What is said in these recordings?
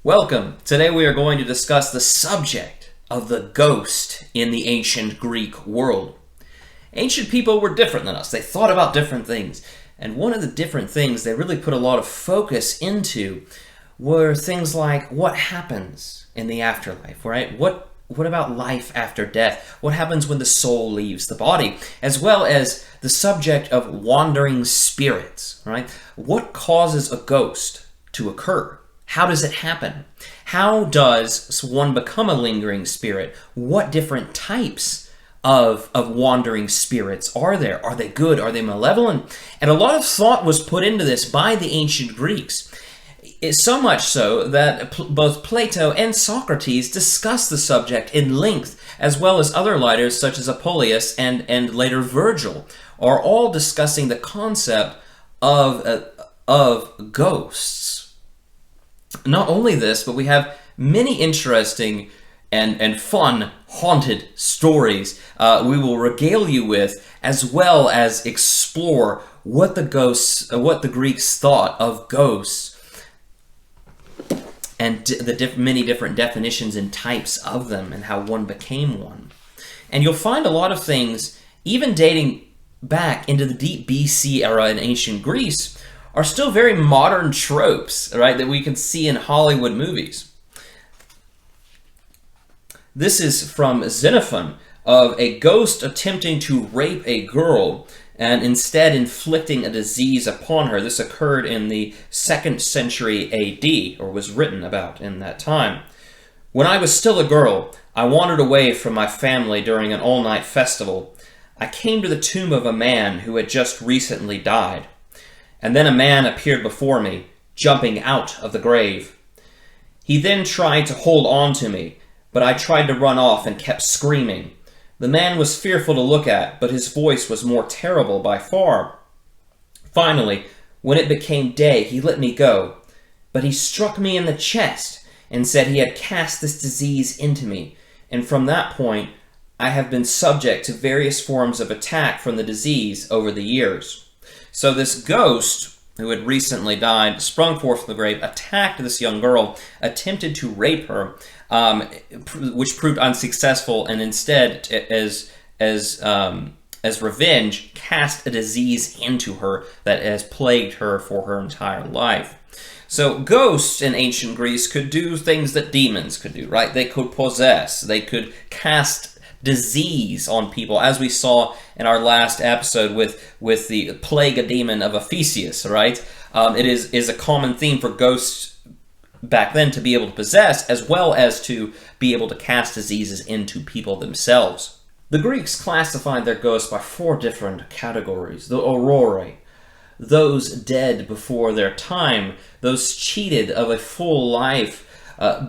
Welcome. Today we are going to discuss the subject of the ghost in the ancient Greek world. Ancient people were different than us. They thought about different things. And one of the different things they really put a lot of focus into were things like what happens in the afterlife, right? What about life after death? What happens when the soul leaves the body? As well as the subject of wandering spirits, right? What causes a ghost to occur? How does it happen? How does one become a lingering spirit? What different types of wandering spirits are there? Are they good? Are they malevolent? And a lot of thought was put into this by the ancient Greeks. It's so much so that both Plato and Socrates discuss the subject in length, as well as other writers such as Apuleius and later Virgil are all discussing the concept of ghosts. Not only this, but we have many interesting and fun haunted stories we will regale you with, as well as explore what the Greeks thought of ghosts, and many different definitions and types of them, and how one became one. And you'll find a lot of things, even dating back into the deep BC era in ancient Greece, are still very modern tropes, right, that we can see in Hollywood movies. This is from Xenophon, of a ghost attempting to rape a girl and instead inflicting a disease upon her. This occurred in the 2nd century AD, or was written about in that time. When I was still a girl, I wandered away from my family during an all-night festival. I came to the tomb of a man who had just recently died. And then a man appeared before me, jumping out of the grave. He then tried to hold on to me, but I tried to run off and kept screaming. The man was fearful to look at, but his voice was more terrible by far. Finally, when it became day, he let me go, but he struck me in the chest and said he had cast this disease into me, and from that point, I have been subject to various forms of attack from the disease over the years. So this ghost, who had recently died, sprung forth from the grave, attacked this young girl, attempted to rape her, which proved unsuccessful, and instead, as revenge, cast a disease into her that has plagued her for her entire life. So ghosts in ancient Greece could do things that demons could do, right? They could possess, they could cast disease on people, as we saw in our last episode with the plague a demon of Ephesius, right? It is a common theme for ghosts back then to be able to possess, as well as to be able to cast diseases into people themselves. The Greeks classified their ghosts by 4 different categories. The aurore, those dead before their time, those cheated of a full life,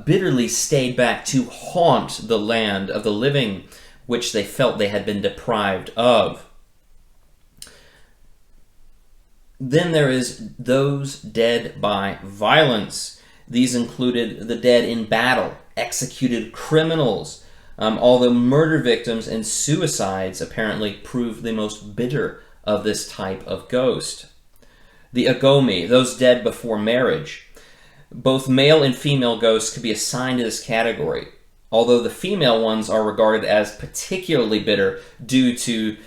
bitterly stayed back to haunt the land of the living, which they felt they had been deprived of. Then there is those dead by violence. These included the dead in battle, executed criminals, although murder victims and suicides apparently proved the most bitter of this type of ghost. The agomi, those dead before marriage. Both male and female ghosts could be assigned to this category, although the female ones are regarded as particularly bitter due to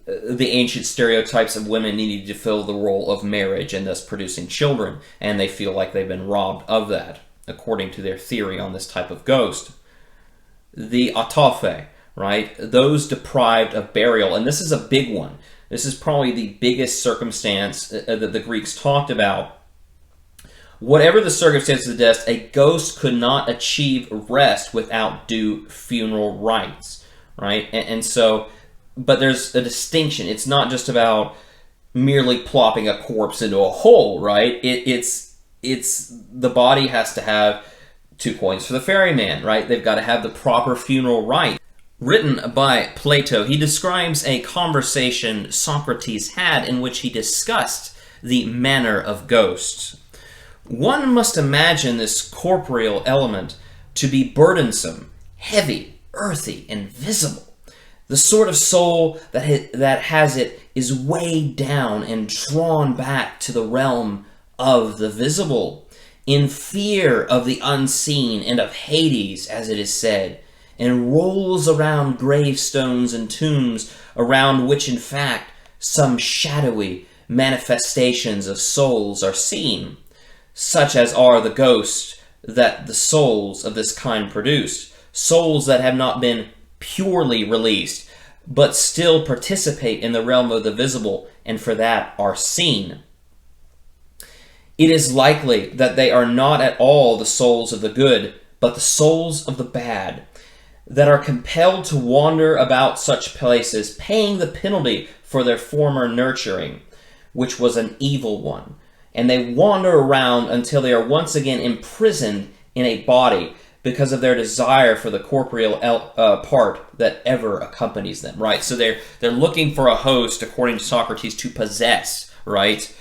the ancient stereotypes of women needing to fill the role of marriage and thus producing children, and they feel like they've been robbed of that, according to their theory on this type of ghost. The autophe, right? Those deprived of burial, and this is a big one. This is probably the biggest circumstance that the Greeks talked about. Whatever the circumstances of death, a ghost could not achieve rest without due funeral rites, right? And so, but there's a distinction. It's not just about merely plopping a corpse into a hole, right? It's the body has to have 2 coins for the ferryman, right? They've got to have the proper funeral rite. Written by Plato, he describes a conversation Socrates had in which he discussed the manner of ghosts. One must imagine this corporeal element to be burdensome, heavy, earthy, and visible. The sort of soul that has it is weighed down and drawn back to the realm of the visible. in fear of the unseen and of Hades, as it is said, and rolls around gravestones and tombs, around which, in fact, some shadowy manifestations of souls are seen, such as are the ghosts that the souls of this kind produce, souls that have not been purely released, but still participate in the realm of the visible, and for that are seen. It is likely that they are not at all the souls of the good, but the souls of the bad, that are compelled to wander about such places, paying the penalty for their former nurturing, which was an evil one. And they wander around until they are once again imprisoned in a body because of their desire for the corporeal part that ever accompanies them, right? So they're looking for a host, according to Socrates, to possess, right?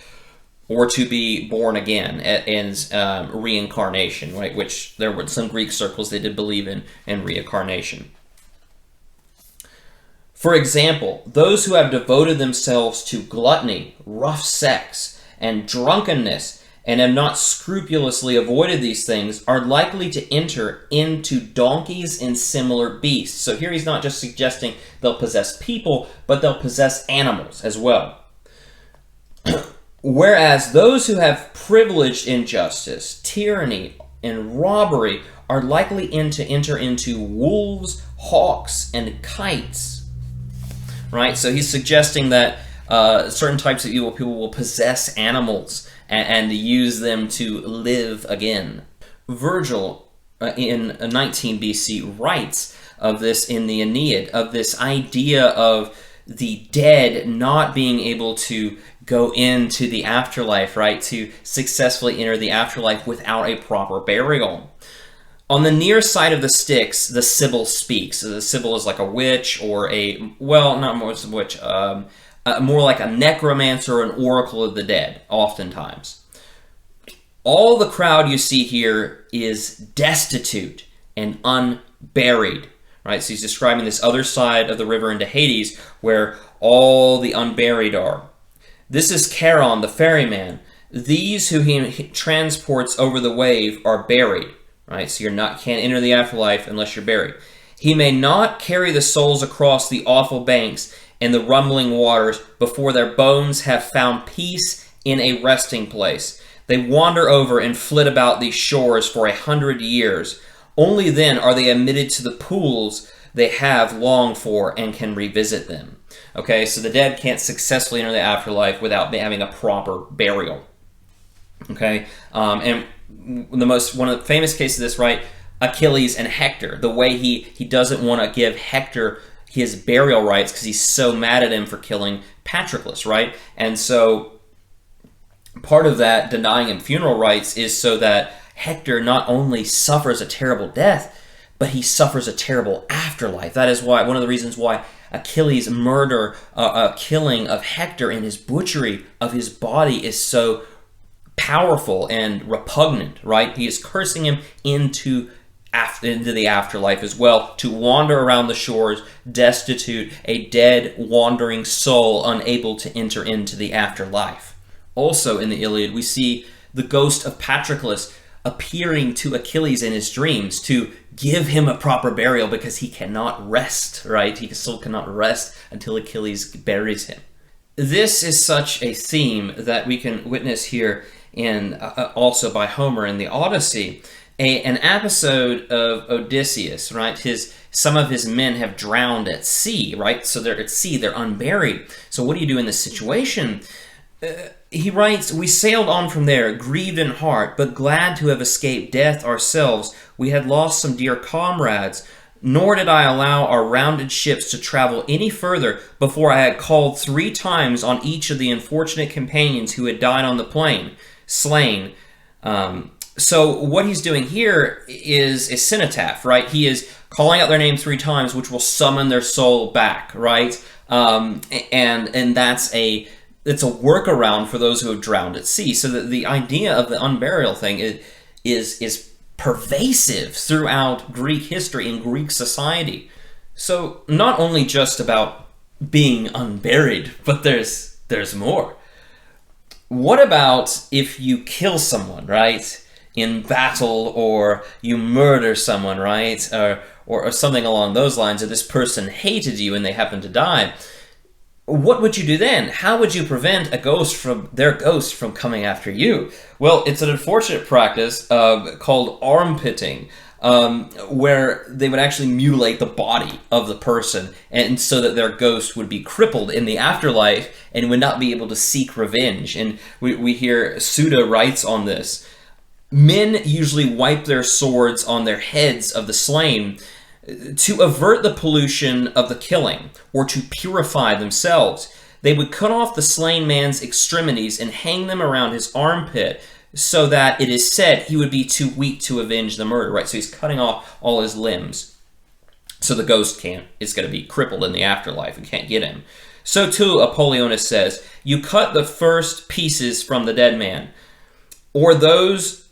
Or to be born again as reincarnation, right? Which there were some Greek circles they did believe in reincarnation. For example, those who have devoted themselves to gluttony, rough sex, and drunkenness, and have not scrupulously avoided these things, are likely to enter into donkeys and similar beasts. So here he's not just suggesting they'll possess people, but they'll possess animals as well. Whereas those who have privileged injustice, tyranny, and robbery are likely to enter into wolves, hawks, and kites. Right? So he's suggesting that certain types of evil people will possess animals and use them to live again. Virgil, in 19 BC, writes of this in the Aeneid, of this idea of the dead not being able to go into the afterlife, right? To successfully enter the afterlife without a proper burial. On the near side of the Styx, the Sibyl speaks. So the Sibyl is like a witch or not more a witch, more like a necromancer or an oracle of the dead, oftentimes. All the crowd you see here is destitute and unburied, right? So he's describing this other side of the river into Hades, where all the unburied are. This is Charon, the ferryman. These who he transports over the wave are buried, right? So can't enter the afterlife unless you're buried. He may not carry the souls across the awful banks and the rumbling waters before their bones have found peace in a resting place. They wander over and flit about these shores for 100 years. Only then are they admitted to the pools they have longed for and can revisit them. Okay, so the dead can't successfully enter the afterlife without having a proper burial. Okay, and one of the famous cases of this, right? Achilles and Hector. The way he doesn't want to give Hector his burial rights because he's so mad at him for killing Patroclus, right? And so part of that denying him funeral rights is so that Hector not only suffers a terrible death, but he suffers a terrible afterlife. That is why one of the reasons why Achilles' killing of Hector and his butchery of his body is so powerful and repugnant, right? He is cursing him into the afterlife as well, to wander around the shores, destitute, a dead, wandering soul unable to enter into the afterlife. Also in the Iliad, we see the ghost of Patroclus appearing to Achilles in his dreams to give him a proper burial because he cannot rest, right? He still cannot rest until Achilles buries him. This is such a theme that we can witness here in also by Homer in the Odyssey. An episode of Odysseus, right? Some of his men have drowned at sea, right? So they're at sea, they're unburied. So what do you do in this situation? He writes, "We sailed on from there, grieved in heart, but glad to have escaped death ourselves. We had lost some dear comrades, nor did I allow our rounded ships to travel any further before I had called 3 times on each of the unfortunate companions who had died on the plain, slain." So what he's doing here is a cenotaph, right? He is calling out their name 3 times, which will summon their soul back, right? And that's it's a workaround for those who have drowned at sea. So the idea of the unburial thing is pervasive throughout Greek history and Greek society. So not only just about being unburied, but there's more. What about if you kill someone, right? in battle, or you murder someone, right? Or something along those lines, or this person hated you and they happen to die. What would you do then? How would you prevent their ghost from coming after you? Well, it's an unfortunate practice called armpitting, where they would actually mutilate the body of the person, and so that their ghost would be crippled in the afterlife and would not be able to seek revenge. And we hear Suda writes on this. Men usually wipe their swords on their heads of the slain to avert the pollution of the killing, or to purify themselves. They would cut off the slain man's extremities and hang them around his armpit, so that it is said he would be too weak to avenge the murder, right? So he's cutting off all his limbs. So the ghost is going to be crippled in the afterlife and can't get him. So too, Apollonius says, you cut the first pieces from the dead man, or those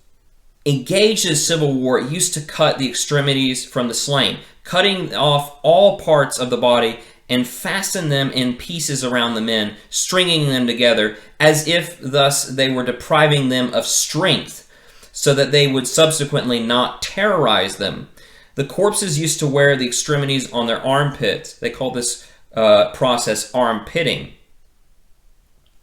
engaged in civil war used to cut the extremities from the slain, cutting off all parts of the body and fasten them in pieces around the men, stringing them together, as if thus they were depriving them of strength, so that they would subsequently not terrorize them. The corpses used to wear the extremities on their armpits. They call this process armpitting.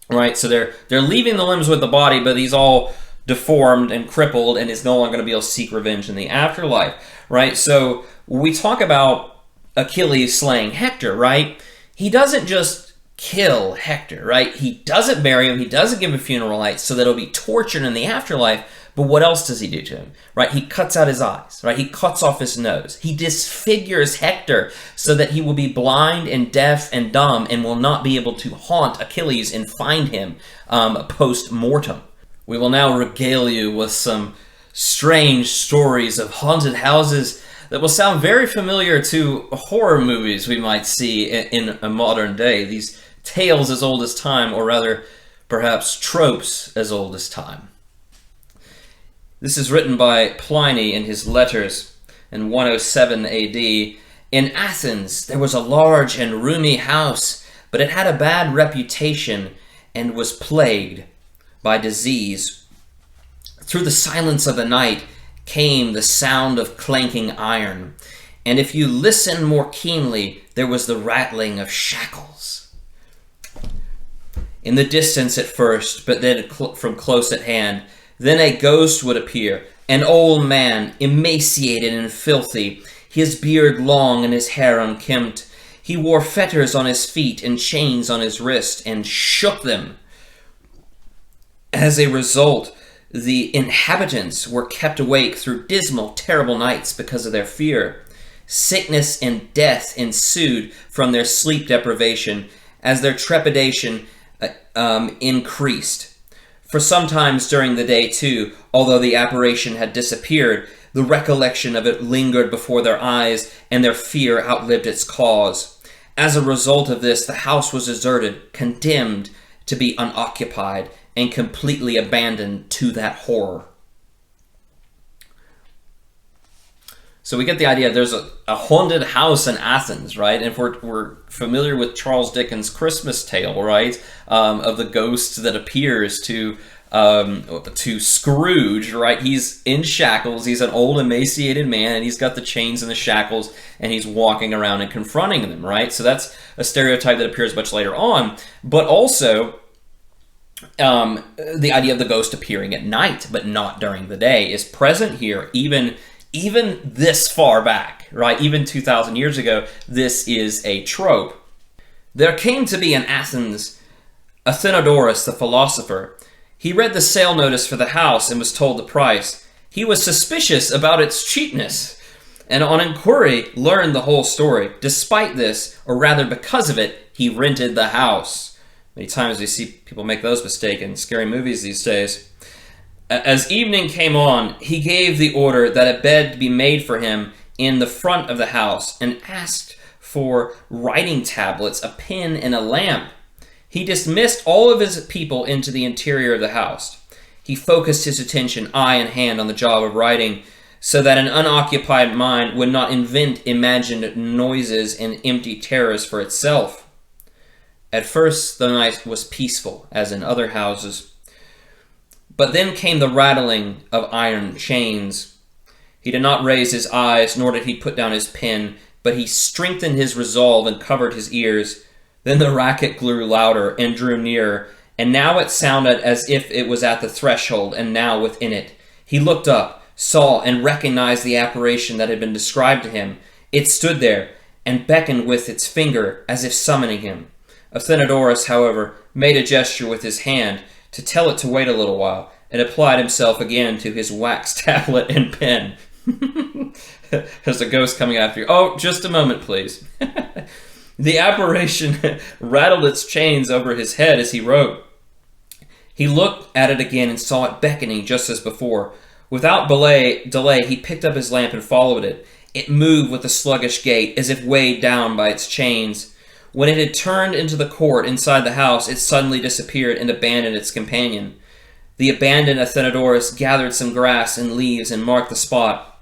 Right, so they're leaving the limbs with the body, but he's all deformed and crippled and is no longer going to be able to seek revenge in the afterlife, right? So we talk about Achilles slaying Hector, right? He doesn't just kill Hector, right? He doesn't bury him. He doesn't give him funeral rites so that he'll be tortured in the afterlife. But what else does he do to him, right? He cuts out his eyes, right? He cuts off his nose. He disfigures Hector so that he will be blind and deaf and dumb and will not be able to haunt Achilles and find him post-mortem. We will now regale you with some strange stories of haunted houses that will sound very familiar to horror movies we might see in a modern day. These tales as old as time, or rather, perhaps tropes as old as time. This is written by Pliny in his letters in 107 AD. In Athens, there was a large and roomy house, but it had a bad reputation and was plagued by disease. Through the silence of the night came the sound of clanking iron, and if you listened more keenly, there was the rattling of shackles. In the distance at first, but then from close at hand, then a ghost would appear, an old man, emaciated and filthy, his beard long and his hair unkempt. He wore fetters on his feet and chains on his wrist, and shook them. As a result, the inhabitants were kept awake through dismal, terrible nights because of their fear. Sickness and death ensued from their sleep deprivation as their trepidation increased. For sometimes during the day, too, although the apparition had disappeared, the recollection of it lingered before their eyes, and their fear outlived its cause. As a result of this, the house was deserted, condemned to be unoccupied, and completely abandoned to that horror. So we get the idea. There's a haunted house in Athens, right? And if we're familiar with Charles Dickens' Christmas Tale, right, of the ghost that appears to Scrooge, right? He's in shackles. He's an old, emaciated man, and he's got the chains and the shackles, and he's walking around and confronting them, right? So that's a stereotype that appears much later on. But also, the idea of the ghost appearing at night, but not during the day, is present here, even this far back, right? Even 2,000 years ago, this is a trope. There came to be in Athens Athenodorus, the philosopher. He read the sale notice for the house and was told the price. He was suspicious about its cheapness, and on inquiry learned the whole story. Despite this, or rather because of it, he rented the house. Many times we see people make those mistakes in scary movies these days. As evening came on, he gave the order that a bed be made for him in the front of the house, and asked for writing tablets, a pen, and a lamp. He dismissed all of his people into the interior of the house. He focused his attention, eye and hand, on the job of writing, so that an unoccupied mind would not invent imagined noises and empty terrors for itself. At first, the night was peaceful, as in other houses, But then came the rattling of iron chains. He did not raise his eyes, nor did he put down his pen, but he strengthened his resolve and covered his ears. Then the racket grew louder and drew nearer, and now it sounded as if it was at the threshold, and now within it. He looked up, saw, and recognized the apparition that had been described to him. It stood there, and beckoned with its finger, as if summoning him. Athenodorus, however, made a gesture with his hand to tell it to wait a little while, and applied himself again to his wax tablet and pen. There's a ghost coming after you. Oh, just a moment, please. The apparition rattled its chains over his head as he wrote. He looked at it again and saw it beckoning just as before. Without delay, he picked up his lamp and followed it. It moved with a sluggish gait, as if weighed down by its chains. When it had turned into the court inside the house, it suddenly disappeared and abandoned its companion. The abandoned Athenodorus gathered some grass and leaves and marked the spot.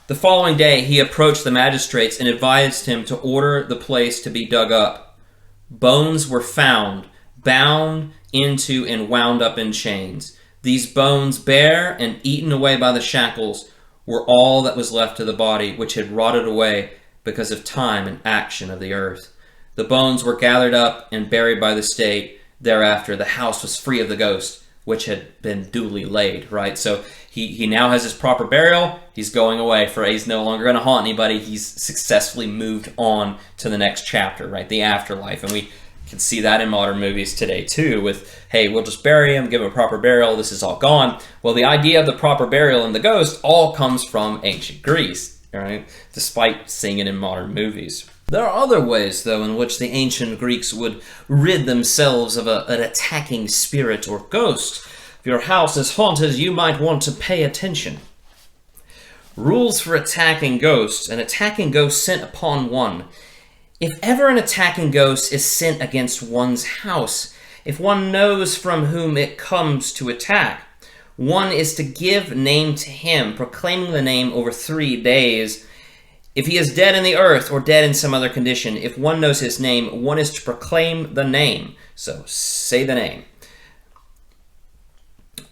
The following day he approached the magistrates and advised him to order the place to be dug up. Bones were found, bound into and wound up in chains. These bones, bare and eaten away by the shackles, were all that was left of the body, which had rotted away because of time and action of the earth. The bones were gathered up and buried by the state. Thereafter, the house was free of the ghost, which had been duly laid, right? So he now has his proper burial. He's going away, for he's no longer going to haunt anybody. He's successfully moved on to the next chapter, right? The afterlife. And we can see that in modern movies today, too, with, hey, we'll just bury him, give him a proper burial, this is all gone. Well, the idea of the proper burial and the ghost all comes from ancient Greece, right? Despite seeing it in modern movies. There are other ways, though, in which the ancient Greeks would rid themselves of an attacking spirit or ghost. If your house is haunted, you might want to pay attention. Rules for attacking ghosts. An attacking ghost sent upon one. If ever an attacking ghost is sent against one's house, if one knows from whom it comes to attack, one is to give name to him, proclaiming the name over 3 days. If he is dead in the earth or dead in some other condition, if one knows his name, one is to proclaim the name. So, say the name.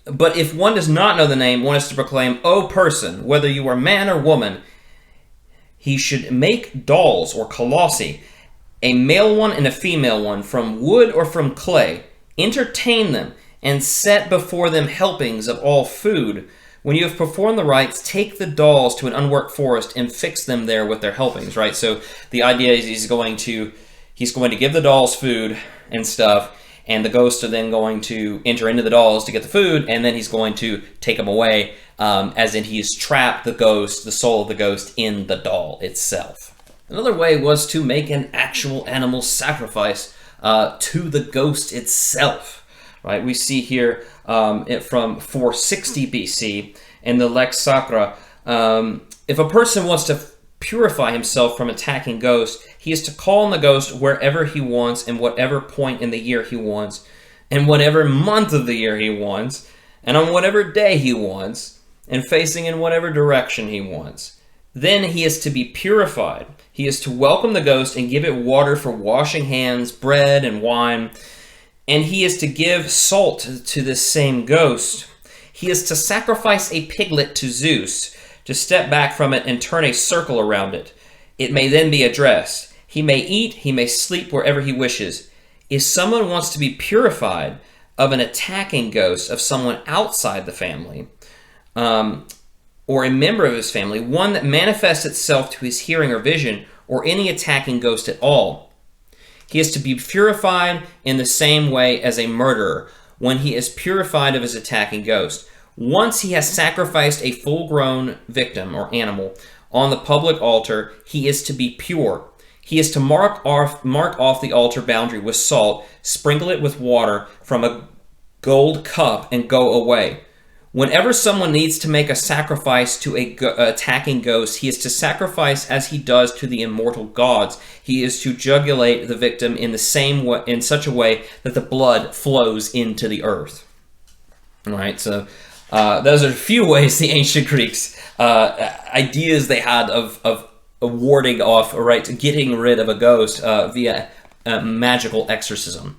But if one does not know the name, one is to proclaim, O person, whether you are man or woman. He should make dolls or colossi, a male one and a female one, from wood or from clay. Entertain them, and set before them helpings of all food. When you have performed the rites, take the dolls to an unworked forest and fix them there with their helpings, right? So the idea is he's going to give the dolls food and stuff, and the ghosts are then going to enter into the dolls to get the food, and then he's going to take them away, as in he's trapped the soul of the ghost in the doll itself. Another way was to make an actual animal sacrifice to the ghost itself, right? We see here from 460 BC in the Lex Sacra, if a person wants to purify himself from attacking ghosts, he is to call on the ghost wherever he wants and whatever point in the year he wants, and whatever month of the year he wants, and on whatever day he wants, and facing in whatever direction he wants. Then he is to be purified. He is to welcome the ghost and give it water for washing hands, bread, and wine, and he is to give salt to this same ghost. He is to sacrifice a piglet to Zeus, to step back from it and turn a circle around it. It may then be addressed. He may eat, he may sleep wherever he wishes. If someone wants to be purified of an attacking ghost of someone outside the family, or a member of his family, one that manifests itself to his hearing or vision, or any attacking ghost at all, he is to be purified in the same way as a murderer, when he is purified of his attacking ghost. Once he has sacrificed a full-grown victim or animal on the public altar, he is to be pure. He is to mark off the altar boundary with salt, sprinkle it with water from a gold cup, and go away. Whenever someone needs to make a sacrifice to a attacking ghost, he is to sacrifice as he does to the immortal gods. He is to jugulate the victim in the same way, in such a way that the blood flows into the earth. All right, so those are a few ways the ancient Greeks, ideas they had of warding off, right, getting rid of a ghost via magical exorcism.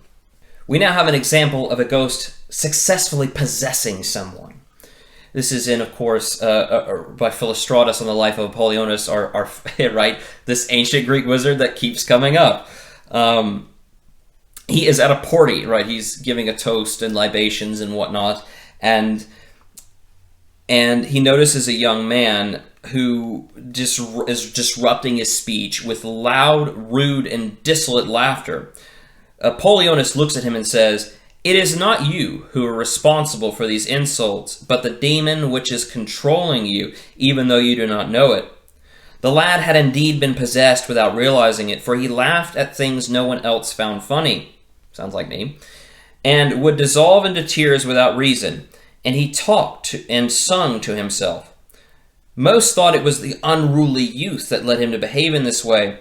We now have an example of a ghost successfully possessing someone. This is in, of course, by Philostratus on the life of Apollonius, our right, this ancient Greek wizard that keeps coming up. He is at a party, right? He's giving a toast and libations and whatnot, and he notices a young man who is disrupting his speech with loud, rude, and dissolute laughter. Apollonius looks at him and says, "It is not you who are responsible for these insults, but the demon which is controlling you, even though you do not know it." The lad had indeed been possessed without realizing it, for he laughed at things no one else found funny. Sounds like me. And would dissolve into tears without reason. And he talked and sung to himself. Most thought it was the unruly youth that led him to behave in this way,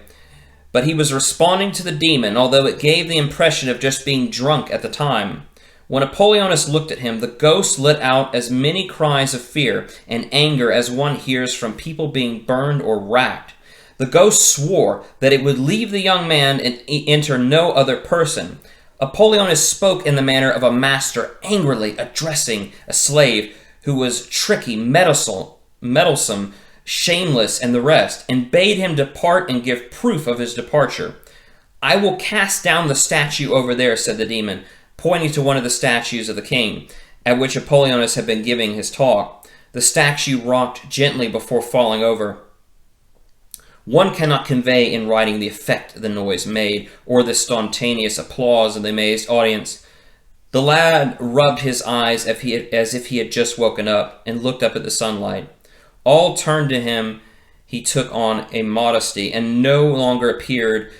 but he was responding to the demon, although it gave the impression of just being drunk at the time. When Apollonius looked at him, the ghost let out as many cries of fear and anger as one hears from people being burned or racked. The ghost swore that it would leave the young man and enter no other person. Apollonius spoke in the manner of a master angrily addressing a slave who was tricky, meddlesome, shameless, and the rest, and bade him depart and give proof of his departure. "I will cast down the statue over there," said the demon, pointing to one of the statues of the king, at which Apollonius had been giving his talk. The statue rocked gently before falling over. One cannot convey in writing the effect the noise made, or the spontaneous applause of the amazed audience. The lad rubbed his eyes as if he had just woken up, and looked up at the sunlight. All turned to him. He took on a modesty, and no longer appeared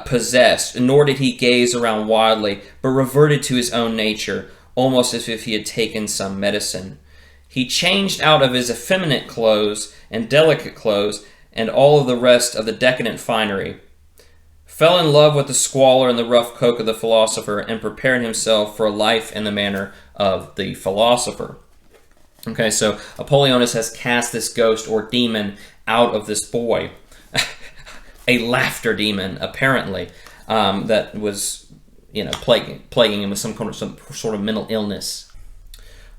possessed, nor did he gaze around wildly, but reverted to his own nature, almost as if he had taken some medicine. He changed out of his effeminate clothes and delicate clothes, and all of the rest of the decadent finery, fell in love with the squalor and the rough coat of the philosopher, and prepared himself for a life in the manner of the philosopher. Okay, so Apollonius has cast this ghost or demon out of this boy. A laughter demon, apparently, that was, plaguing him with some sort of mental illness.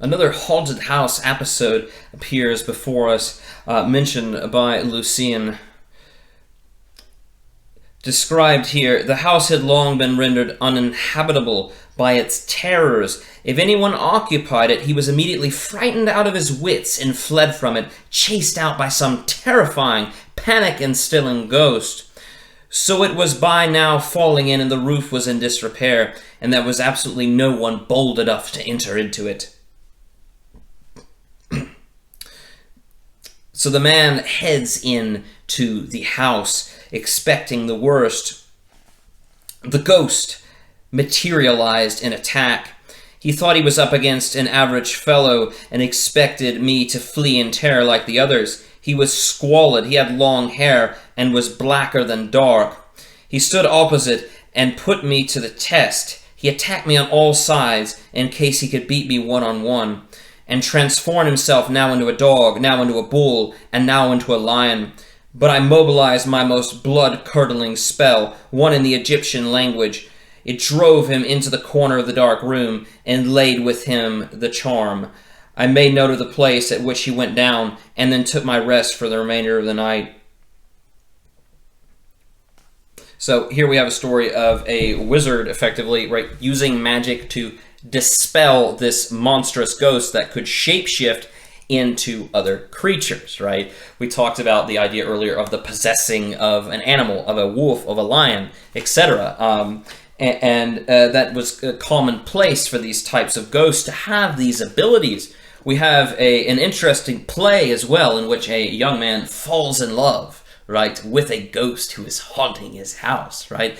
Another haunted house episode appears before us, mentioned by Lucian. Described here, the house had long been rendered uninhabitable by its terrors. If anyone occupied it, he was immediately frightened out of his wits and fled from it, chased out by some terrifying, panic-instilling ghost. So it was by now falling in, and the roof was in disrepair, and there was absolutely no one bold enough to enter into it. So the man heads in to the house, expecting the worst. The ghost materialized in attack. He thought he was up against an average fellow and expected me to flee in terror like the others. He was squalid, he had long hair, and was blacker than dark. He stood opposite and put me to the test. He attacked me on all sides in case he could beat me one-on-one, and transformed himself now into a dog, now into a bull, and now into a lion. But I mobilized my most blood-curdling spell, one in the Egyptian language. It drove him into the corner of the dark room and laid with him the charm. I made note of the place at which he went down, and then took my rest for the remainder of the night. So here we have a story of a wizard, effectively, right, using magic to dispel this monstrous ghost that could shapeshift into other creatures, right? We talked about the idea earlier of the possessing of an animal, of a wolf, of a lion, etc. And that was a common place for these types of ghosts to have these abilities. We have an interesting play as well in which a young man falls in love, right, with a ghost who is haunting his house, right?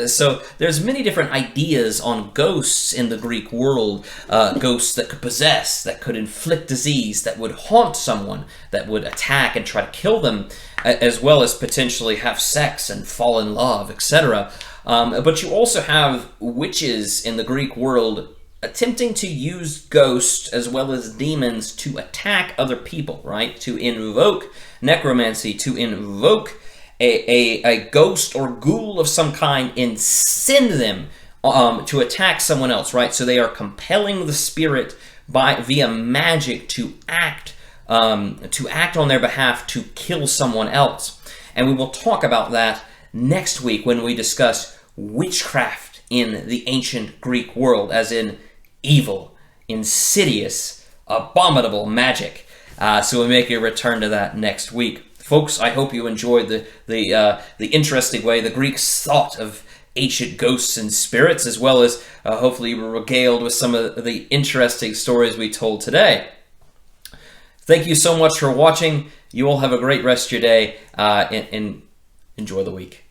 So there's many different ideas on ghosts in the Greek world. Ghosts that could possess, that could inflict disease, that would haunt someone, that would attack and try to kill them, as well as potentially have sex and fall in love, etc. But you also have witches in the Greek world attempting to use ghosts as well as demons to attack other people, right? To invoke necromancy, to invoke a ghost or ghoul of some kind and send them to attack someone else, right? So they are compelling the spirit via magic to act on their behalf to kill someone else. And we will talk about that next week when we discuss witchcraft in the ancient Greek world, as in evil, insidious, abominable magic. So we'll make a return to that next week. Folks, I hope you enjoyed the interesting way the Greeks thought of ancient ghosts and spirits, as well as hopefully you were regaled with some of the interesting stories we told today. Thank you so much for watching. You all have a great rest of your day, and enjoy the week.